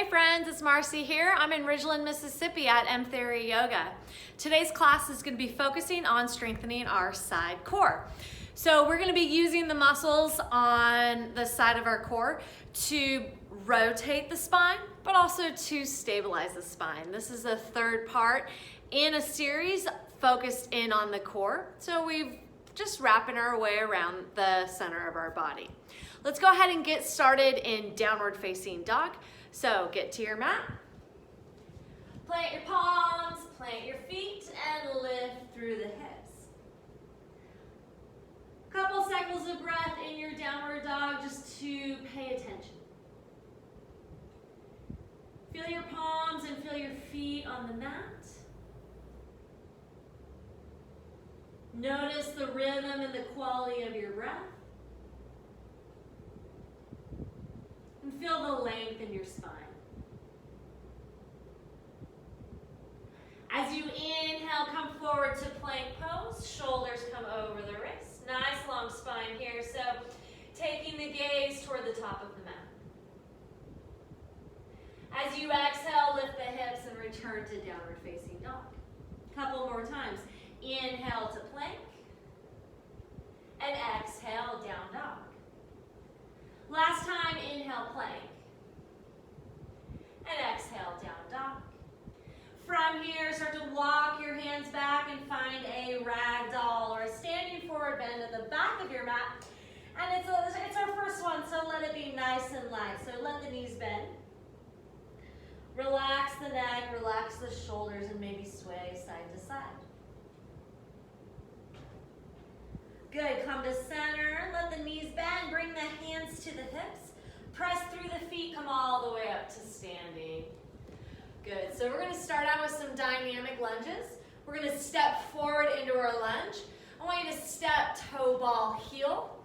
Hey friends, it's Marcy here. I'm in Ridgeland, Mississippi at M Theory Yoga. Today's class is going to be focusing on strengthening our side core. So we're going to be using the muscles on the side of our core to rotate the spine, but also to stabilize the spine. This is the third part in a series focused in on the core. So we've just wrapping our way around the center of our body. Let's go ahead and get started in downward facing dog. So get to your mat, plant your palms, plant your feet, and lift through the hips. Couple cycles of breath in your downward dog just to pay attention. Feel your palms and feel your feet on the mat. Notice the rhythm and the quality of your breath. And feel the length in your spine. As you inhale, come forward to plank pose. Shoulders come over the wrists. Nice long spine here. So taking the gaze toward the top of the mat. As you exhale, lift the hips and return to downward facing dog. Couple more times. Inhale to plank. And exhale, down dog. Last time, inhale, plank. And exhale, down dog. From here, start to walk your hands back and find a ragdoll or a standing forward bend at the back of your mat. And it's our first one, so let it be nice and light. So let the knees bend. Relax the neck, relax the shoulders, and maybe sway side to side. Good, come to center, let the knees bend, bring the hands to the hips, press through the feet, come all the way up to standing. Good, so we're gonna start out with some dynamic lunges. We're gonna step forward into our lunge. I want you to step toe, ball, heel,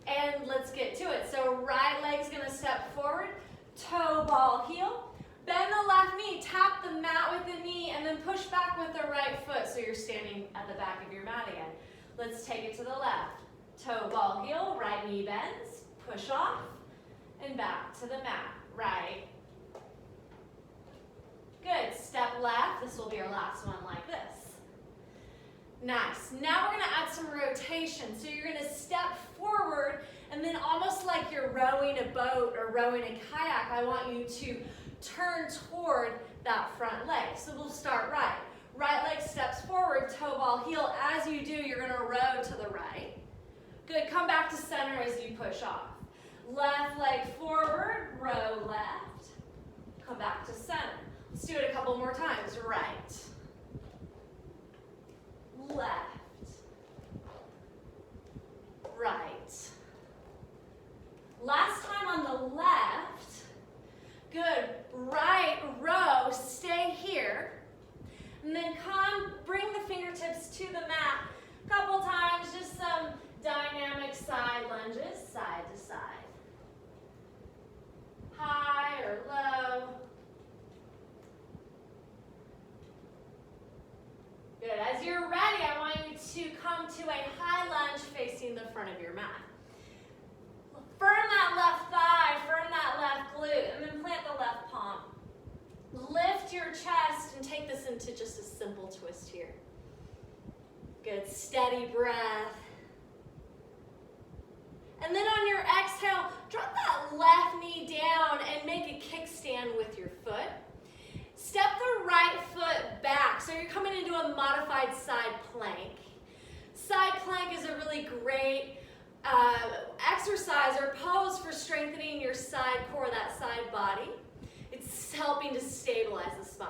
and let's get to it. So right leg's gonna step forward, toe, ball, heel. Bend the left knee, tap the mat with the knee, and then push back with the right foot so you're standing at the back of your mat again. Let's take it to the left. Toe, ball, heel, right knee bends, push off, and back to the mat. Right. Good. Step left. This will be our last one like this. Nice. Now we're going to add some rotation. So you're going to step forward, and then almost like you're rowing a boat or rowing a kayak, I want you to turn toward that front leg. So we'll start right. Right leg steps forward, toe, ball, heel. As you do, you're going to row to the right. Good. Come back to center as you push off. Left leg forward, row left. Come back to center. Let's do it a couple more times. Right. Left. Right. Last time on the left. Good. Right row. Stay here. And then bring the fingertips to the mat. A couple times, just some dynamic side lunges, side to side. High or low. Good. As you're ready, I want you to come to a high lunge facing the front of your mat. Firm that left thigh, firm that left glute, and then plant the left palm. Lift your chest and take this into just a simple twist here. Good, steady breath. And then on your exhale, drop that left knee down and make a kickstand with your foot. Step the right foot back, so you're coming into a modified side plank. Side plank is a really great exercise or pose for strengthening your side core, that side body. It's helping to stabilize the spine.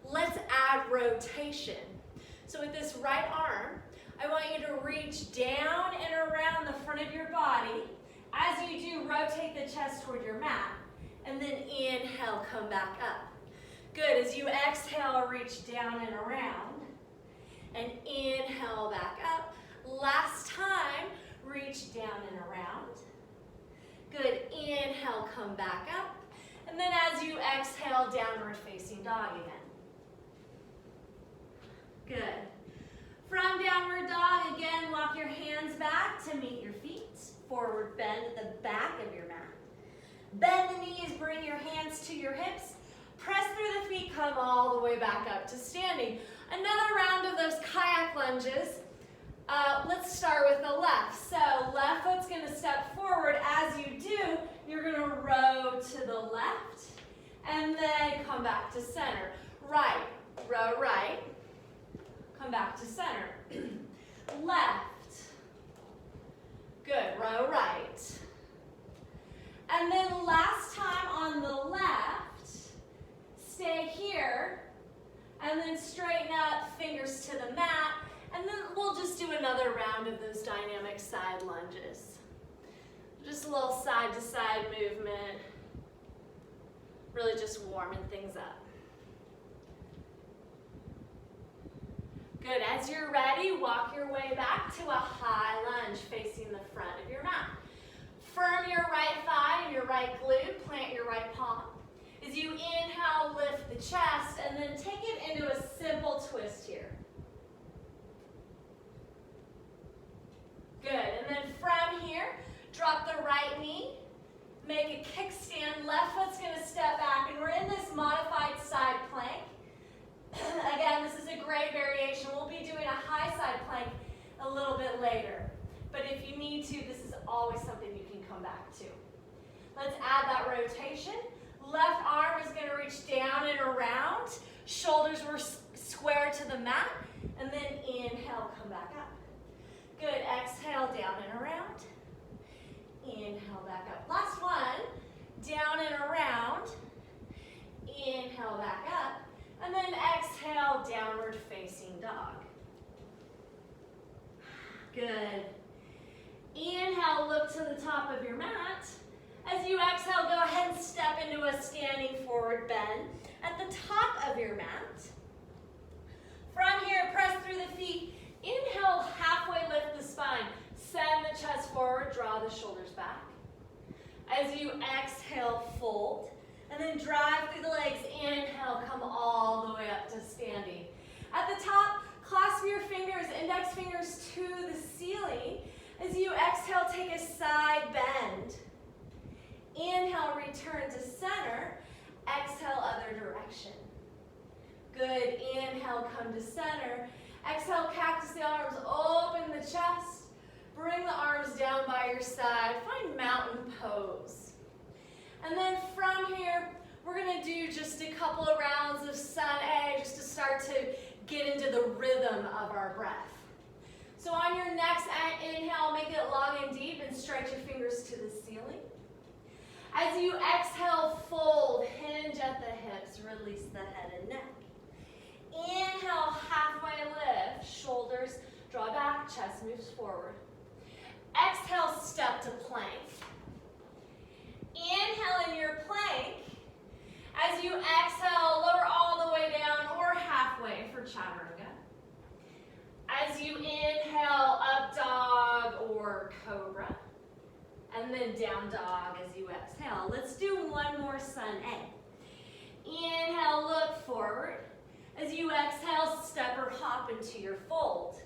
Let's add rotation. So with this right arm, I want you to reach down and around the front of your body. As you do, rotate the chest toward your mat. And then inhale, come back up. Good, as you exhale, reach down and around. And inhale, back up. Last time, reach down and around. Good, inhale, come back up. And then as you exhale, downward facing dog again. Good. From downward dog, again, walk your hands back to meet your feet. Forward bend at the back of your mat. Bend the knees, bring your hands to your hips. Press through the feet, come all the way back up to standing. Another round of those kayak lunges. Let's start with the left. So left foot's going to step forward. As you do, you're going to row to the left and then come back to center. Right, row right, come back to center. Left, good, row right. And then last time on the left, stay here, and then straighten up, fingers to the mat, and then we'll just do another round of those dynamic side lunges. Just a little side to side movement, really just warming things up. Good, as you're ready, walk your way back to a high lunge facing the front of your mat. Firm your right thigh and your right glute, plant your right palm. As you inhale, lift the chest, and then take it into a simple twist here. Good, and then from here, drop the right knee, make a kickstand, left foot's gonna step back, and we're in this modified side plank. Again, this is a great variation. We'll be doing a high side plank a little bit later. But if you need to, this is always something you can come back to. Let's add that rotation. Left arm is going to reach down and around. Shoulders were square to the mat. And then inhale, come back up. Good, exhale, down and around. Inhale, back up. Last one, down and around. Inhale, back up. And then exhale, downward facing dog. Good. Inhale, look to the top of your mat. As you exhale, go ahead and step into a standing forward bend at the top of your mat. From here, press through the feet. Inhale, halfway lift the spine. Send the chest forward, draw the shoulders back. As you exhale, fold. And then drive through the legs. Inhale, come all the way up to standing. At the top, clasp your fingers, index fingers to the ceiling. As you exhale, take a side bend. Inhale, return to center. Exhale, other direction. Good, inhale, come to center. Exhale, cactus the arms, open the chest. Bring the arms down by your side. Find mountain pose. And then from here, we're gonna do just a couple of rounds of sun A just to start to get into the rhythm of our breath. So on your next inhale, make it long and deep and stretch your fingers to the ceiling. As you exhale, fold, hinge at the hips, release the head and neck. Inhale, halfway lift, shoulders draw back, chest moves forward. Exhale, step to plank. Inhale in your plank. As you exhale, lower all the way down or halfway for chaturanga. As you inhale, up dog or cobra. And then down dog as you exhale. Let's do one more sun A. Inhale, look forward. As you exhale, step or hop into your fold.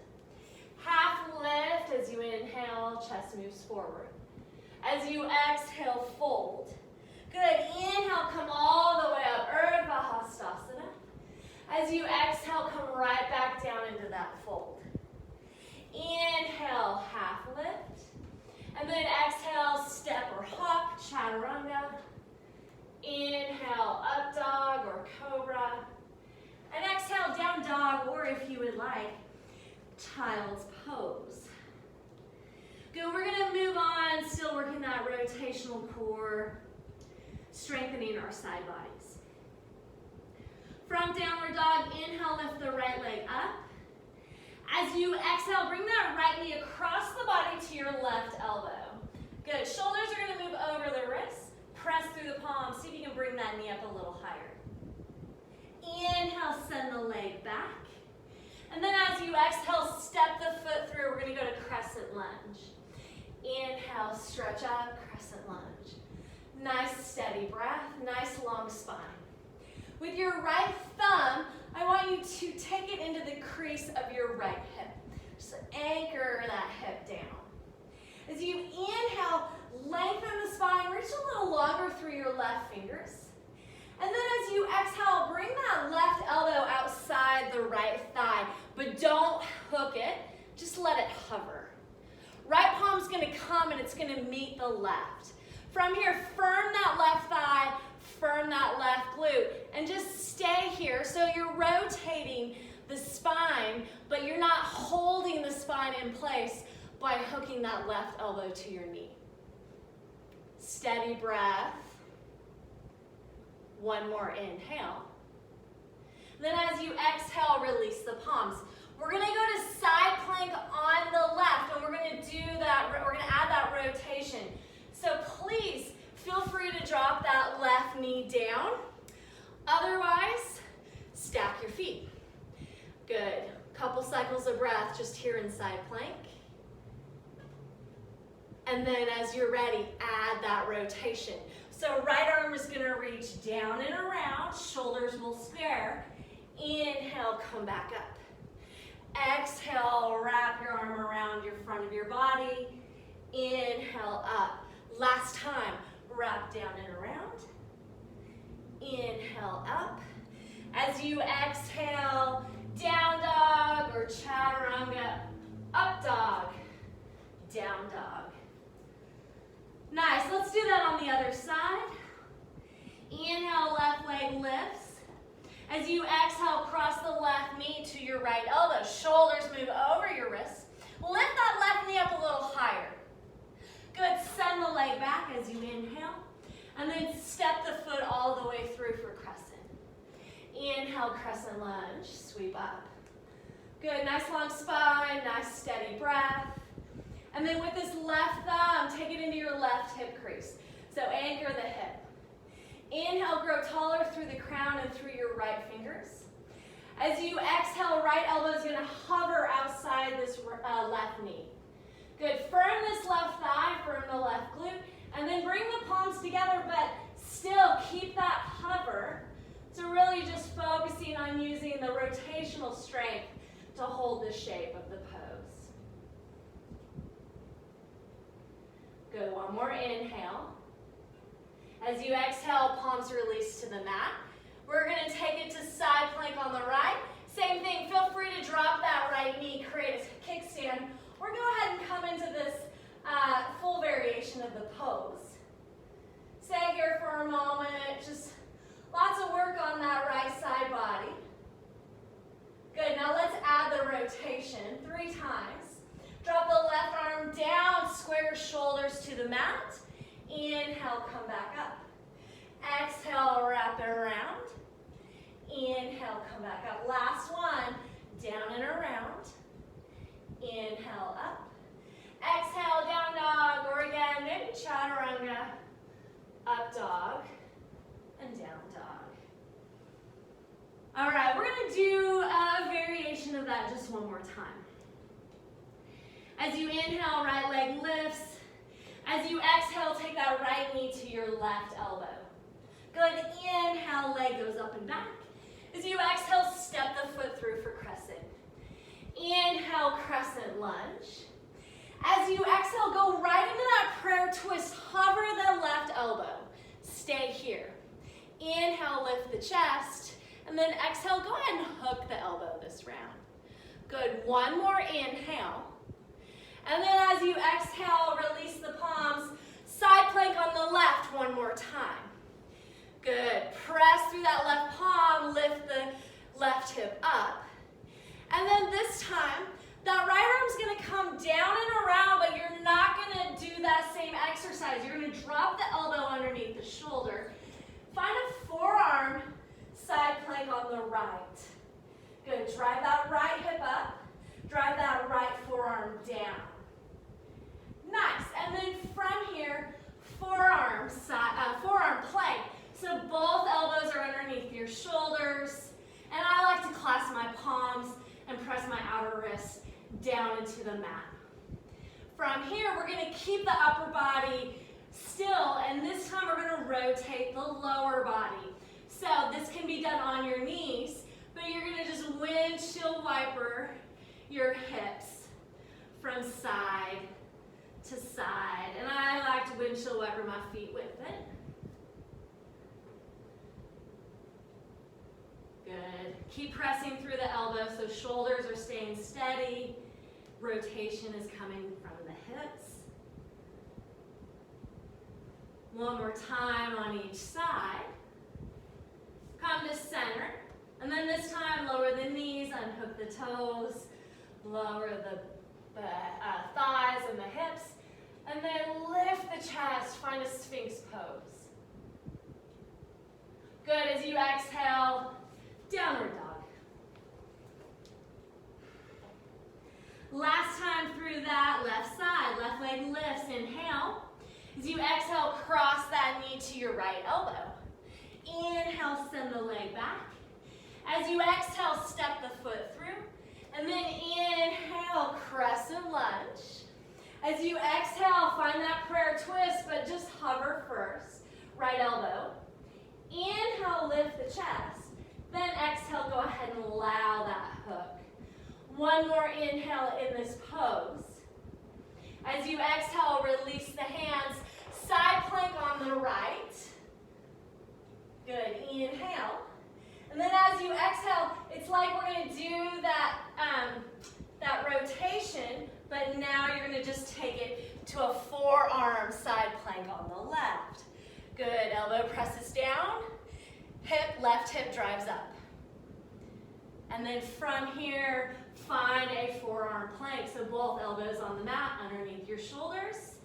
Half lift as you inhale, chest moves forward. As you exhale, fold. Good, inhale, come all the way up, Urdhva Hastasana. As you exhale, come right back down into that fold. Inhale, half lift. And then exhale, step or hop, chaturanga. Inhale, up dog or cobra. And exhale, down dog, or if you would like, child's pose. Good, we're gonna move on, still working that rotational core, strengthening our side bodies. From downward dog, inhale, lift the right leg up. As you exhale, bring that right knee across the body to your left elbow. Good, shoulders are gonna move over the wrists, press through the palms, see if you can bring that knee up a little higher. Inhale, send the leg back. And then as you exhale, step the foot through. We're going to go to Crescent Lunge. Inhale, stretch up, Crescent Lunge. Nice steady breath, nice long spine. With your right thumb, I want you to take it into the crease of your right hip. Just anchor that hip down. As you inhale, lengthen the spine, reach a little longer through your left fingers. And then as you exhale, bring that left elbow outside the right thigh, but don't hook it, just let it hover. Right palm's gonna come and it's gonna meet the left. From here, firm that left thigh, firm that left glute, and just stay here. So you're rotating the spine, but you're not holding the spine in place by hooking that left elbow to your knee. Steady breath. One more inhale. Then as you exhale, release the palms. We're gonna go to side plank on the left, and we're gonna do that, we're gonna add that rotation. So please, feel free to drop that left knee down. Otherwise, stack your feet. Good. Couple cycles of breath just here in side plank. And then as you're ready, add that rotation. So right arm is gonna reach down and around, shoulders will square. Inhale, come back up. Exhale, wrap your arm around your front of your body. Inhale, up. Last time, wrap down and around. Inhale, up. As you exhale, down dog or chaturanga, up dog, down dog. Nice, let's do that on the other side. Inhale, left leg lifts. As you exhale, cross the left knee to your right elbow. Shoulders move over your wrists. Lift that left knee up a little higher. Good, send the leg back as you inhale. And then step the foot all the way through for crescent. Inhale, crescent lunge, sweep up. Good, nice long spine, nice steady breath. And then with this left thumb, take it into your left hip crease. So anchor the hip. Inhale, grow taller through the crown and through your right fingers. As you exhale, right elbow is going to hover outside this left knee. Good, firm this left thigh, firm the left glute, and then bring the palms together, but still keep that hover. So really just focusing on using the rotational strength to hold the shape of the pose. Good, one more inhale. As you exhale, palms release to the mat. We're going to take it to side plank on the right. Same thing, feel free to drop that right knee, create a kickstand, or go ahead and come into this full variation of the pose. Stay here for a moment, just lots of work on that right side body. Good, now let's add the rotation 3 times. Drop the left arm down, square your shoulders to the mat. Inhale, come back up. Exhale, wrap it around. Inhale, come back up. Last one, down and around. Inhale, up. Exhale, down dog, or again, maybe chaturanga. Up dog, and down dog. All right, we're gonna do a variation of that just one more time. As you inhale, right leg lifts. As you exhale, take that right knee to your left elbow. Good, inhale, leg goes up and back. As you exhale, step the foot through for crescent. Inhale, crescent lunge. As you exhale, go right into that prayer twist. Hover the left elbow. Stay here. Inhale, lift the chest. And then exhale, go ahead and hook the elbow this round. Good, one more inhale. And then as you exhale, release the palms. Side plank on the left one more time. Good. Press through that left palm, lift the left hip up. And then this time, that right arm's gonna come down and around, but you're not gonna do that same exercise. You're gonna drop the elbow underneath the shoulder. Find a forearm side plank on the right. Good. Drive that right hip up. Drive that right forearm down. Nice, and then from here, forearm plank. So both elbows are underneath your shoulders, and I like to clasp my palms and press my outer wrists down into the mat. From here, we're gonna keep the upper body still, and this time we're gonna rotate the lower body. So this can be done on your knees, but you're gonna just windshield wiper your hips from side to side. And I like to windshield wiper my feet with it. Keep pressing through the elbows so shoulders are staying steady. Rotation is coming from the hips. One more time on each side. Come to center. And then this time, lower the knees, unhook the toes, lower the thighs and the hips. And then lift the chest, find a Sphinx pose. Good, as you exhale, downward dog. Last time through that, left side, left leg lifts, inhale. As you exhale, cross that knee to your right elbow. Inhale, send the leg back. As you exhale, step the foot through. And then inhale, crescent lunge. As you exhale, find that prayer twist, but just hover first. Right elbow. Inhale, lift the chest. Then exhale, go ahead and allow that hook. One more inhale in this pose. As you exhale, release the hands. Side plank on the right. Good, inhale. And then as you exhale, it's like we're going to do that rotation, but now you're going to just take it to a forearm side plank on the left. Good, elbow presses down, left hip drives up. And then from here, find a forearm plank. So both elbows on the mat underneath your shoulders.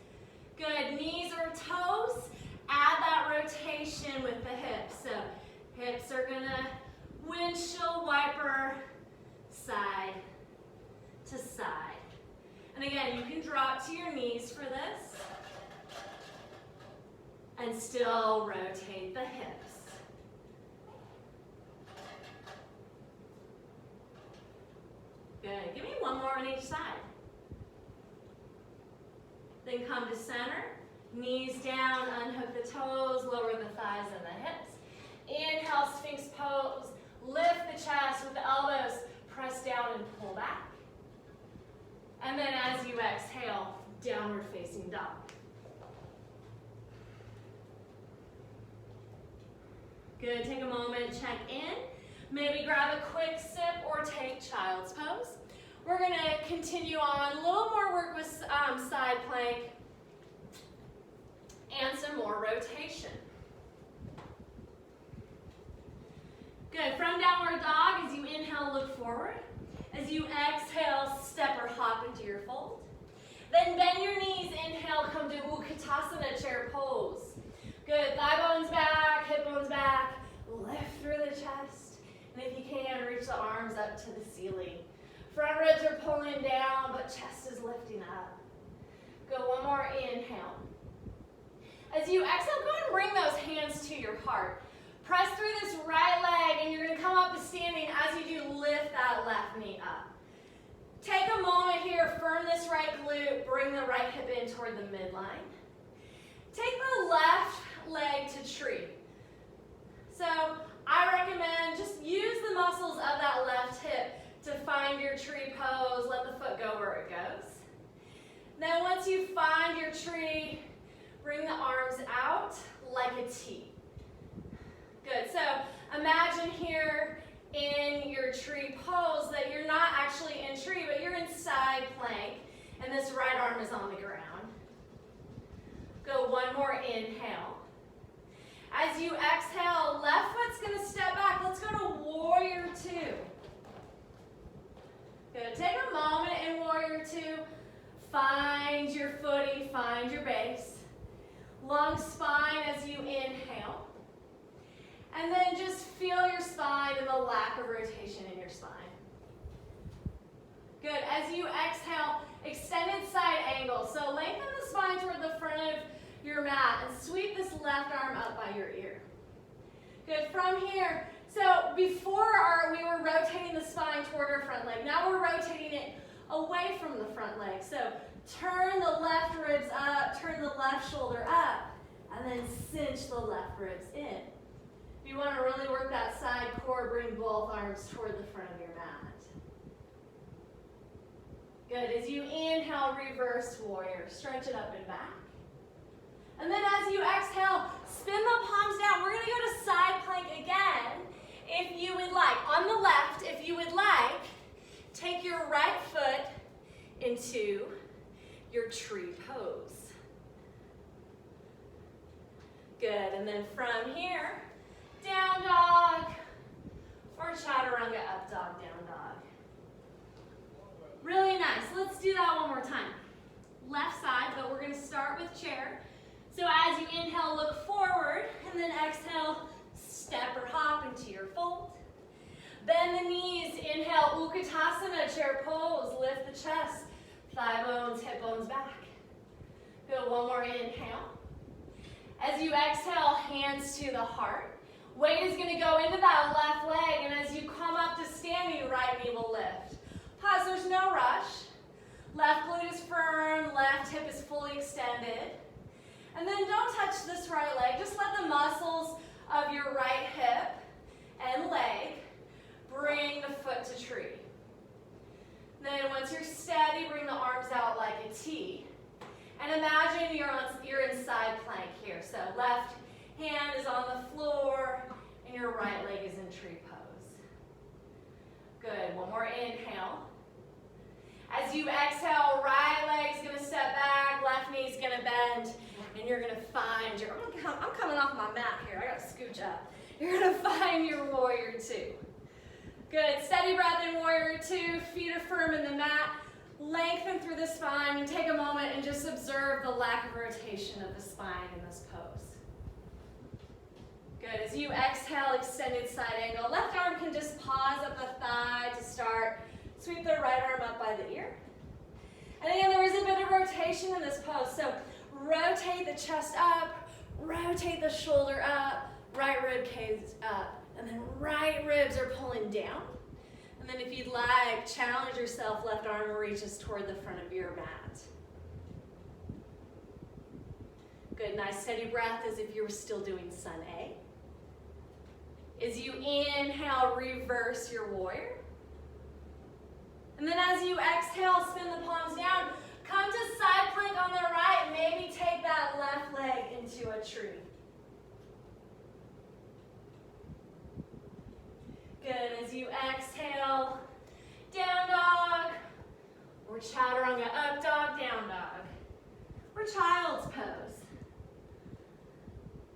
Good, knees or toes. Add that rotation with the hips. So hips are gonna windshield wiper side to side. And again, you can drop to your knees for this and still rotate the hips. Good, give me one more on each side. Then come to center, knees down, unhook the toes, lower the thighs and the hips. Inhale, Sphinx pose, lift the chest with the elbows, press down and pull back. And then as you exhale, downward facing dog. Good, take a moment, check in. Maybe grab a quick sip or take child's pose. We're gonna continue on, a little more work with side plank and some more rotation. Good, from downward dog, as you inhale, look forward. As you exhale, step or hop into your fold. Then bend your knees, inhale, come to Utkatasana chair pose. Good, thigh bones back, hip bones back, lift through the chest. And if you can, reach the arms up to the ceiling. Front ribs are pulling down, but chest is lifting up. Go, one more inhale. As you exhale, go ahead and bring those hands to your heart. Press through this right leg, and you're going to come up to standing. As you do, lift that left knee up. Take a moment here, firm this right glute, bring the right hip in toward the midline. Take the left leg to tree. So I recommend just use the muscles of that left hip to find your tree pose. Let the foot go where it goes. Then once you find your tree, bring the arms out like a T. Good, so imagine here in your tree pose that you're not actually in tree, but you're in side plank, and this right arm is on the ground. Go, one more inhale. As you exhale, left foot's gonna step back. Let's go to warrior two. Good, take a moment in warrior two. Find your footing, find your base. Long spine as you inhale. And then just feel your spine and the lack of rotation in your spine. Good, as you exhale, extended side angle. So lengthen the spine toward the front of your mat and sweep this left arm up by your ear. Good, from here, so before we were rotating the spine toward our front leg. Now we're rotating it away from the front leg. So turn the left ribs up, turn the left shoulder up, and then cinch the left ribs in. If you want to really work that side core, bring both arms toward the front of your mat. Good, as you inhale, reverse warrior. Stretch it up and back. And then as you exhale, spin the palms down. We're going to go to side plank again, if you would like. On the left, then from here, down dog, or chaturanga, up dog, down dog. Really nice. Let's do that one more time. Left side, but we're going to start with chair. So as you inhale, look forward, and then exhale, step or hop into your fold. Bend the knees, inhale, Utkatasana, chair pose, lift the chest, thigh bones, hip bones back. Good, one more inhale. As you exhale, hands to the heart. Weight is going to go into that left leg, and as you come up to standing, right knee will lift. Pause, there's no rush. Left glute is firm, left hip is fully extended. And then don't touch this right leg, just let the muscles of your right hip and leg bring the foot to tree. Then once you're steady, bring the arms out like a T. And imagine you're in side plank here. So left hand is on the floor and your right leg is in tree pose. Good, one more inhale. As you exhale, right leg's gonna step back, left knee's gonna bend, and you're gonna find your, I'm coming off my mat here, I gotta scooch up. You're gonna find your warrior two. Good, steady breath in warrior two, feet are firm in the mat, lengthen through the spine, and take a moment and just observe the lack of rotation of the spine in this pose. Good, as you exhale, extended side angle. Left arm can just pause at the thigh to start. Sweep the right arm up by the ear. And again, there is a bit of rotation in this pose. So rotate the chest up, rotate the shoulder up, right rib cage up, and then right ribs are pulling down. And then if you'd like, challenge yourself, left arm reaches toward the front of your mat. Good, nice steady breath as if you were still doing sun A. As you inhale, reverse your warrior. And then as you exhale, spin the palms down. Come to side plank on the right. Maybe take that left leg into a tree. Good. As you exhale, down dog, or chaturanga, up dog, down dog, or child's pose.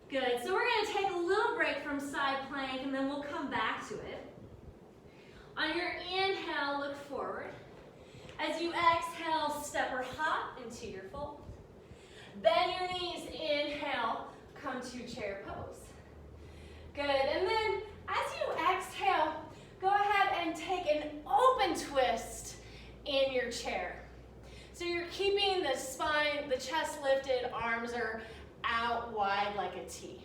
Good. So we're going to take a little break from side plank, and then we'll come back to it. On your inhale, look forward. As you exhale, step or hop into your fold. Bend your knees, inhale, come to chair pose. Good, and then as you exhale, go ahead and take an open twist in your chair. So you're keeping the spine, the chest lifted, arms are out wide like a T.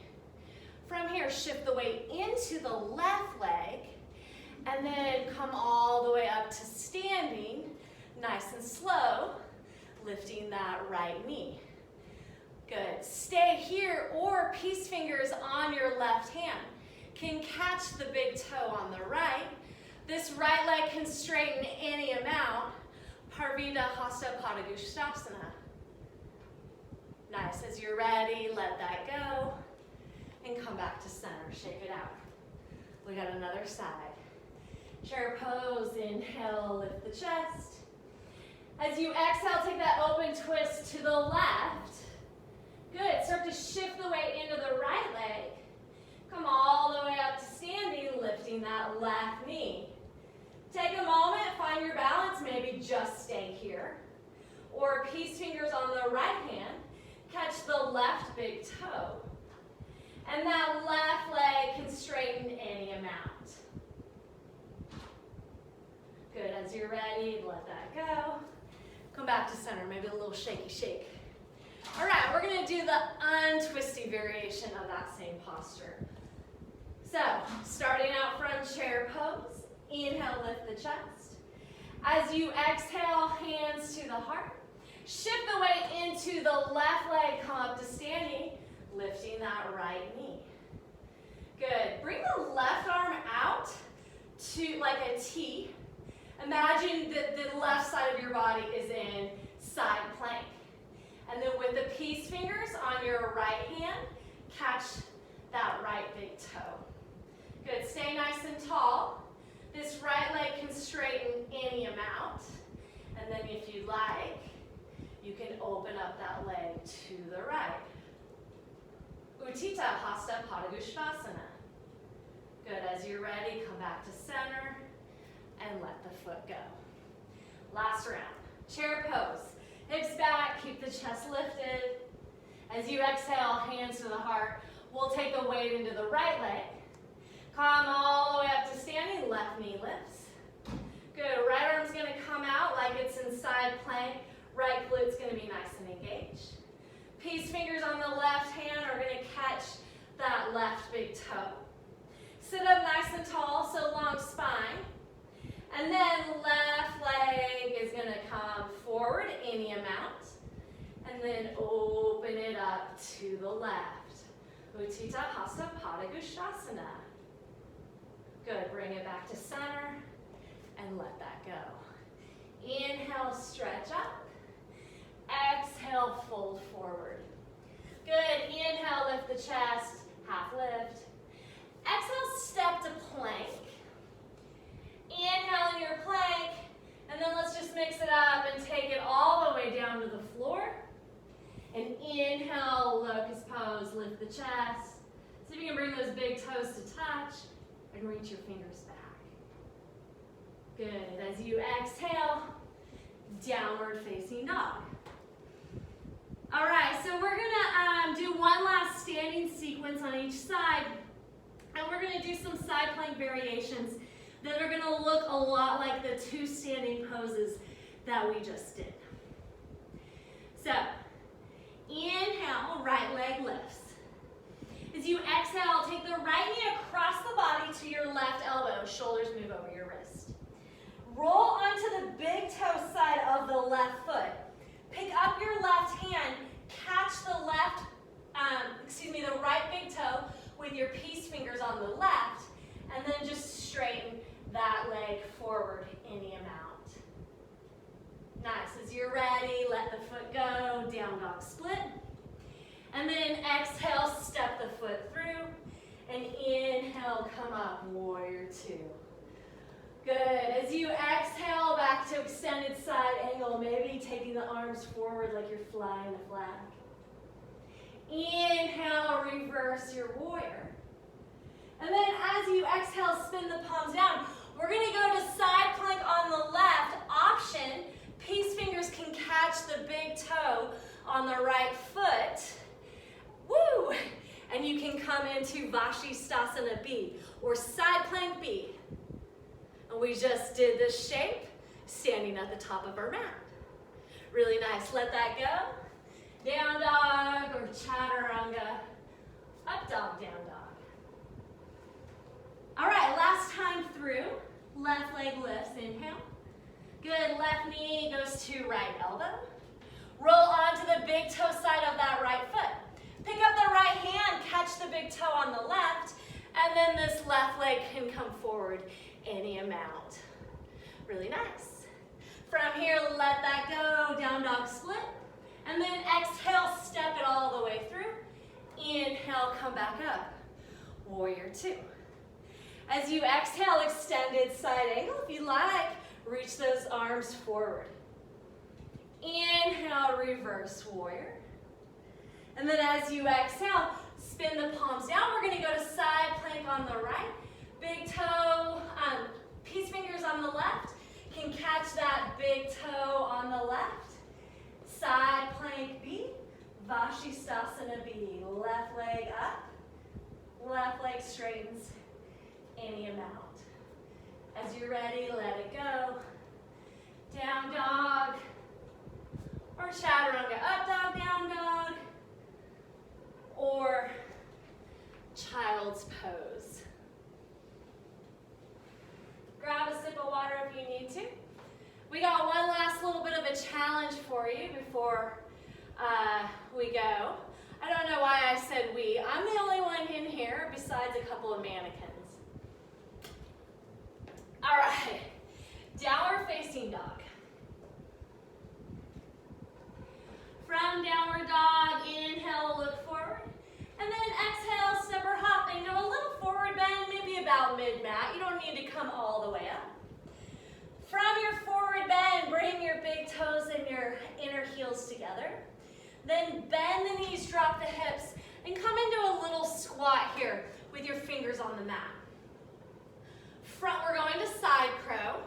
From here, shift the weight into the left leg, and then come all the way up to standing, nice and slow, lifting that right knee. Good, stay here, or peace fingers on your left hand can catch the big toe on the right. This right leg can straighten any amount. Parvita Hasta Padagusthasana. Nice, as you're ready, let that go, and come back to center, shake it out. We got another side. Chair pose, inhale, lift the chest. As you exhale, take that open twist to the left. Good, start to shift the weight into the right leg. Come all the way up to standing, lifting that left knee. Take a moment, find your balance, maybe just stay here. Or peace fingers on the right hand, catch the left big toe. And that left leg can straighten any amount. Good, as you're ready, let that go. Come back to center, maybe a little shaky shake. All right, we're gonna do the untwisty variation of that same posture. So, starting out from chair pose, inhale, lift the chest. As you exhale, hands to the heart. Shift the weight into the left leg, come up to standing, lifting that right knee. Good, bring the left arm out to like a T. Imagine that the left side of your body is in side plank. And then with the peace fingers on your right hand, catch that right big toe. Good, stay nice and tall. This right leg can straighten any amount. And then if you like, you can open up that leg to the right. Utthita Hasta Padangusthasana. Good, as you're ready, come back to center and let the foot go. Last round, chair pose. Hips back, keep the chest lifted. As you exhale, hands to the heart, we'll take the weight into the right leg. Come all the way up to standing, left knee lifts. Good, right arm's gonna come out like it's in side plank. Right glute's gonna be nice and engaged. Peace fingers on the left hand are gonna catch that left big toe. Sit up nice and tall, so long spine. And then left leg is gonna come forward any amount. And then open it up to the left. Utthita Hasta Padangusthasana. Good, bring it back to center and let that go. Inhale, stretch up. Exhale, fold forward. Good, inhale, lift the chest, half lift. Exhale, step to plank. Inhale in your plank, and then let's just mix it up and take it all the way down to the floor. And inhale, locust pose, lift the chest. See if you can bring those big toes to touch and reach your fingers back. Good, as you exhale, downward facing dog. All right, so we're gonna do one last standing sequence on each side, and we're gonna do some side plank variations that are gonna look a lot like the two standing poses that we just did. So, inhale, right leg lifts. As you exhale, take the right knee across the body to your left elbow, shoulders move over your wrist. Roll onto the big toe side of the left foot. Pick up your left hand, catch the the right big toe with your peace fingers on the left, and then just straighten that leg forward any amount. Nice, as you're ready, let the foot go, down dog split. And then exhale, step the foot through, and inhale, come up, warrior two. Good, as you exhale back to extended side angle, maybe taking the arms forward like you're flying the flag. Inhale, reverse your warrior. And then as you exhale, spin the palms down. We're gonna go to side plank on the left. Option, peace fingers can catch the big toe on the right foot. Woo! And you can come into Vashisthasana B, or side plank B. And we just did this shape, standing at the top of our mat. Really nice, let that go. Down dog, or chaturanga. Up dog, down dog. All right, last time through, left leg lifts, inhale. Good, left knee goes to right elbow. Roll onto the big toe side of that right foot. Pick up the right hand, catch the big toe on the left, and then this left leg can come forward any amount. Really nice. From here, let that go, down dog split. And then exhale, step it all the way through. Inhale, come back up. Warrior two. As you exhale, extended side angle. If you like, reach those arms forward. Inhale, reverse warrior. And then as you exhale, spin the palms down. We're gonna go to side plank on the right. Big toe, peace fingers on the left. Can catch that big toe on the left. Side plank B, Vashisthasana B. Left leg up, left leg straightens any amount. As you're ready, let it go. Down dog, or chaturanga, up dog, down dog, or child's pose. Grab a sip of water if you need to. We got one last little bit of a challenge for you before we go. I don't know why I said we. I'm the only one in here besides a couple of mannequins. All right, downward facing dog. From downward dog, inhale, look forward. And then exhale, step or hop, and go a little forward bend, maybe about mid-mat. You don't need to come all the way up. From your forward bend, bring your big toes and your inner heels together. Then bend the knees, drop the hips, and come into a little squat here with your fingers on the mat. We're going to side crow.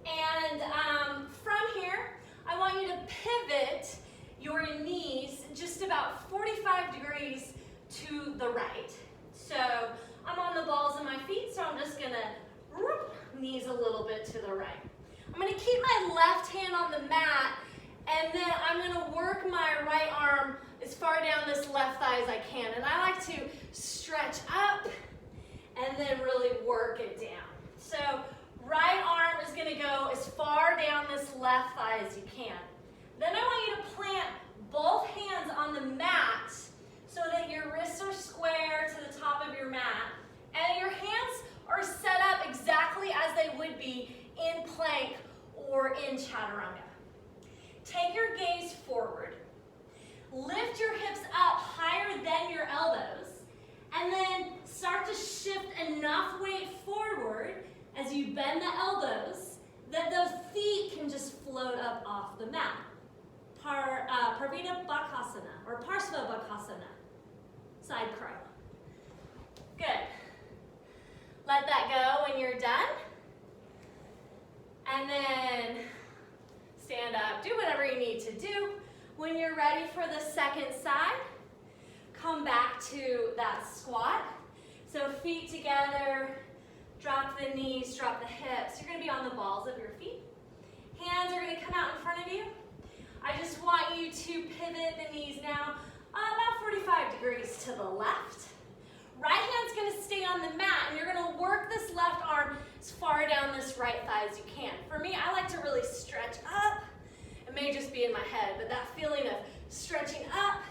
And from here, I want you to pivot your knees just about 45 degrees to the right. So I'm on the balls of my feet, so I'm just gonna knees a little bit to the right. I'm gonna keep my left hand on the mat, and then I'm gonna work my right arm as far down this left thigh as I can. And I like to stretch up and then really work it down. So right arm is gonna go as far down this left thigh as you can. Then I want you to plant both hands on the mat so that your wrists are square to the top of your mat, and your hands are set up exactly as they would be in plank or in chaturanga. Take your gaze forward. Lift your hips up higher than your elbows, and then start to shift enough weight forward as you bend the elbows that those feet can just float up off the mat. Parvita Bakasana, or Parsva Bakasana, side crow. Good. Let that go when you're done. And then stand up, do whatever you need to do. When you're ready for the second side, come back to that squat. So feet together, drop the knees, drop the hips. You're gonna be on the balls of your feet. Hands are gonna come out in front of you. I just want you to pivot the knees now about 45 degrees to the left. Right hand's gonna stay on the mat, and you're gonna work this left arm as far down this right thigh as you can. For me, I like to really stretch up. It may just be in my head, but that feeling of stretching up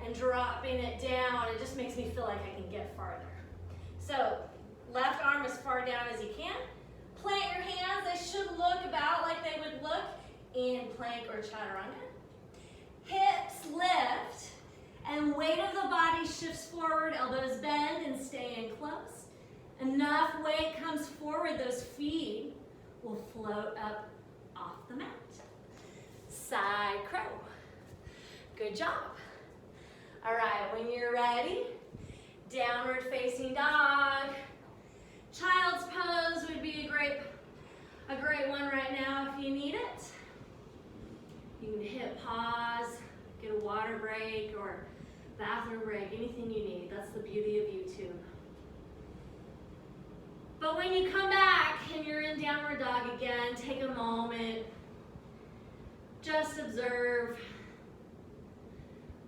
and dropping it down, it just makes me feel like I can get farther. So left arm as far down as you can. Plant your hands. They should look about like they would look in plank or chaturanga. Hips lift, and weight of the body shifts forward, elbows bend and stay in close. Enough weight comes forward, those feet will float up off the mat. Side crow. Good job. All right, when you're ready, downward facing dog. Child's pose would be a great one right now if you need it. You can hit pause, get a water break or bathroom break, anything you need. That's the beauty of YouTube. But when you come back and you're in downward dog again, take a moment. Just observe.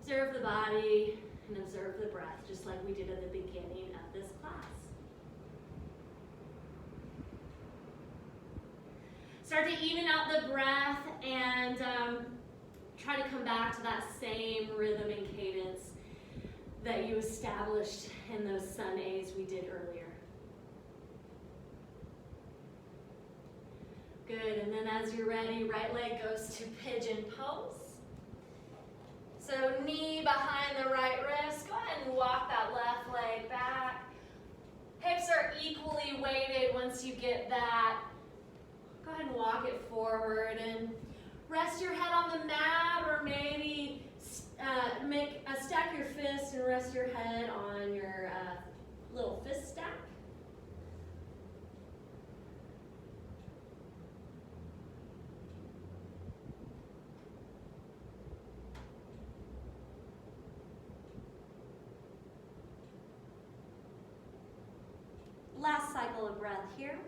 Observe the body and observe the breath, just like we did at the beginning of this class. Start to even out the breath and try to come back to that same rhythm and cadence that you established in those sun A's we did earlier. Good, and then as you're ready, right leg goes to pigeon pose. So knee behind the right wrist. Go ahead and walk that left leg back. Hips are equally weighted once you get that. Go ahead and walk it forward and rest your head on the mat, or maybe stack your fist and rest your head on your little fist stack. Last cycle of breath here.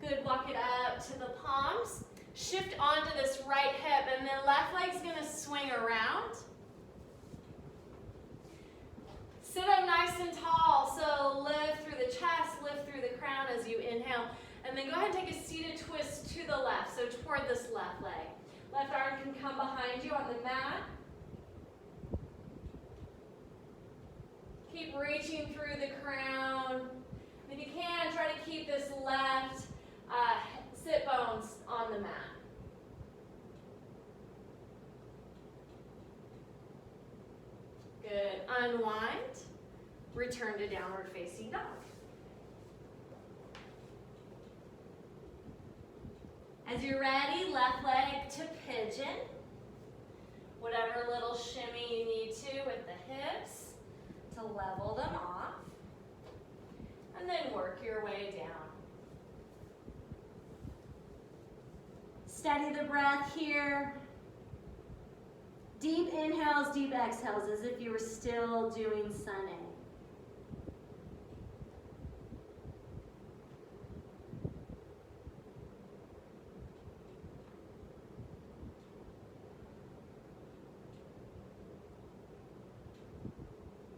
Good, walk it up to the palms. Shift onto this right hip, and then left leg's gonna swing around. Sit up nice and tall, so lift through the chest, lift through the crown as you inhale, and then go ahead and take a seated twist to the left, so toward this left leg. Left arm can come behind you on the mat. Keep reaching through the crown. If you can, try to keep this left sit bones on the mat. Good. Unwind. Return to downward facing dog. As you're ready, left leg to pigeon. Whatever little shimmy you need to with the hips to level them off. And then work your way down. Steady the breath here. Deep inhales, deep exhales, as if you were still doing sun A.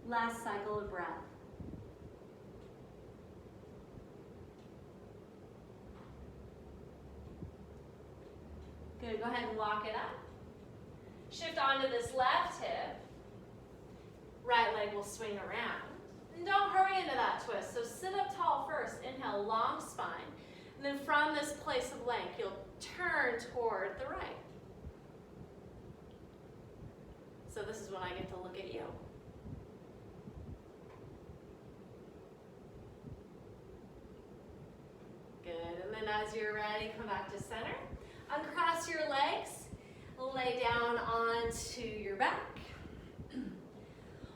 Last cycle of breath. Good, go ahead and walk it up. Shift onto this left hip. Right leg will swing around. And don't hurry into that twist, so sit up tall first. Inhale, long spine. And then from this place of length, you'll turn toward the right. So this is when I get to look at you. Good, and then as you're ready, come back to center. Uncross your legs, lay down onto your back.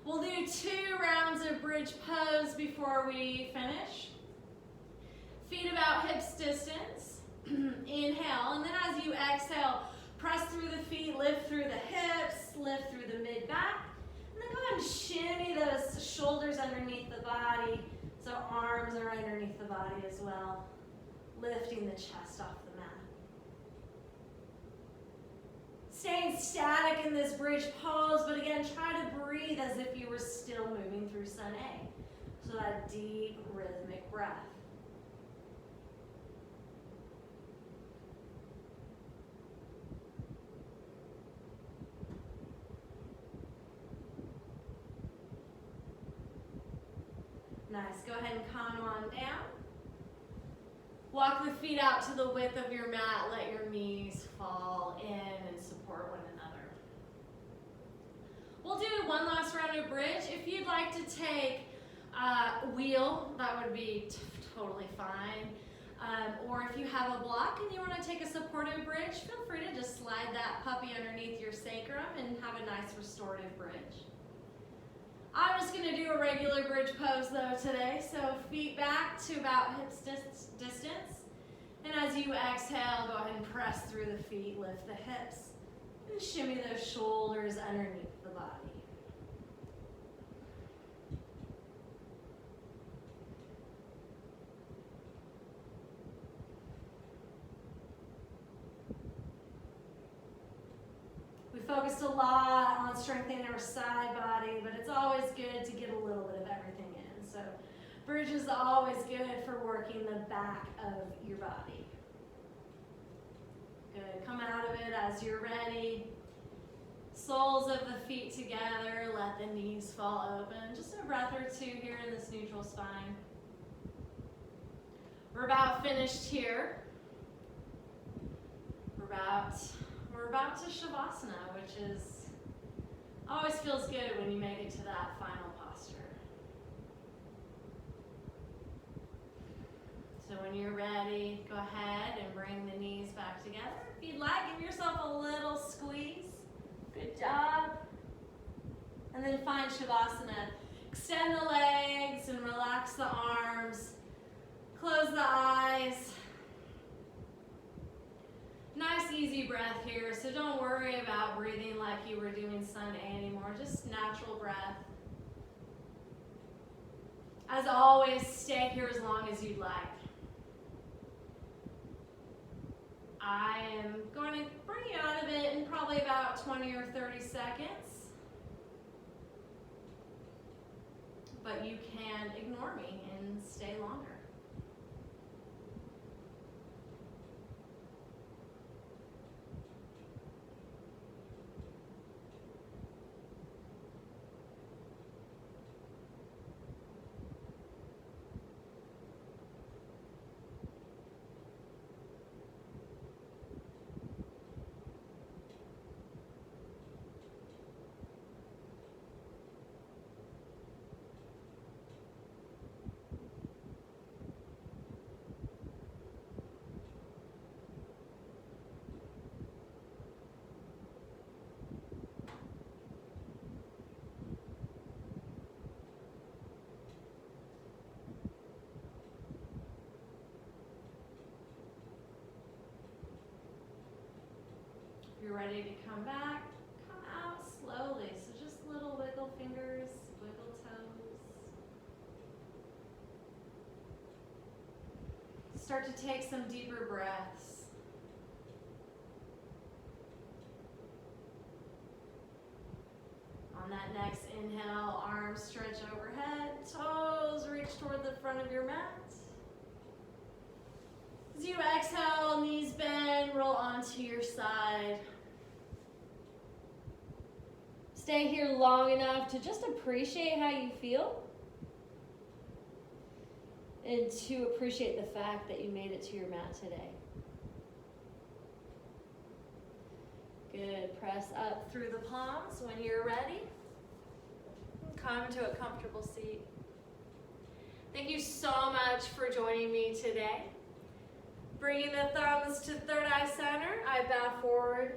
We'll do 2 rounds of bridge pose before we finish. Feet about hips distance. Inhale, and then as you exhale, press through the feet, lift through the hips, lift through the mid-back. And then go ahead and shimmy those shoulders underneath the body, so arms are underneath the body as well. Lifting the chest off the mat. Staying static in this bridge pose, but again, try to breathe as if you were still moving through sun A. So that deep rhythmic breath. Nice, go ahead and come on down. Walk the feet out to the width of your mat. Let your knees fall in and support one another. We'll do one last round of bridge. If you'd like to take wheel, that would be totally fine. Or if you have a block and you want to take a supportive bridge, feel free to just slide that puppy underneath your sacrum and have a nice restorative bridge. I'm just going to do a regular bridge pose though today, so feet back to about hips distance. And as you exhale, go ahead and press through the feet, lift the hips, and shimmy those shoulders underneath the body. Focused a lot on strengthening our side body, but it's always good to get a little bit of everything in. So bridge is always good for working the back of your body. Good, come out of it as you're ready. Soles of the feet together, let the knees fall open. Just a breath or two here in this neutral spine. We're about finished here. We're about to Shavasana, which is always feels good when you make it to that final posture. So when you're ready, go ahead and bring the knees back together. If you'd like, give yourself a little squeeze. Good job. And then find Shavasana. Extend the legs and relax the arms. Close the eyes. Nice easy breath here, so don't worry about breathing like you were doing sun A anymore, just natural breath. As always, stay here as long as you'd like. I am going to bring you out of it in probably about 20 or 30 seconds. But you can ignore me and stay longer. ready to come back, come out slowly. So just little wiggle fingers, wiggle toes. Start to take some deeper breaths. On that next inhale, arms stretch overhead, toes reach toward the front of your mat. As you exhale, knees bend, roll onto your side. Stay here long enough to just appreciate how you feel and to appreciate the fact that you made it to your mat today. Good. Press up through the palms when you're ready. Come to a comfortable seat. Thank you so much for joining me today. Bringing the thumbs to third eye center, I bow forward.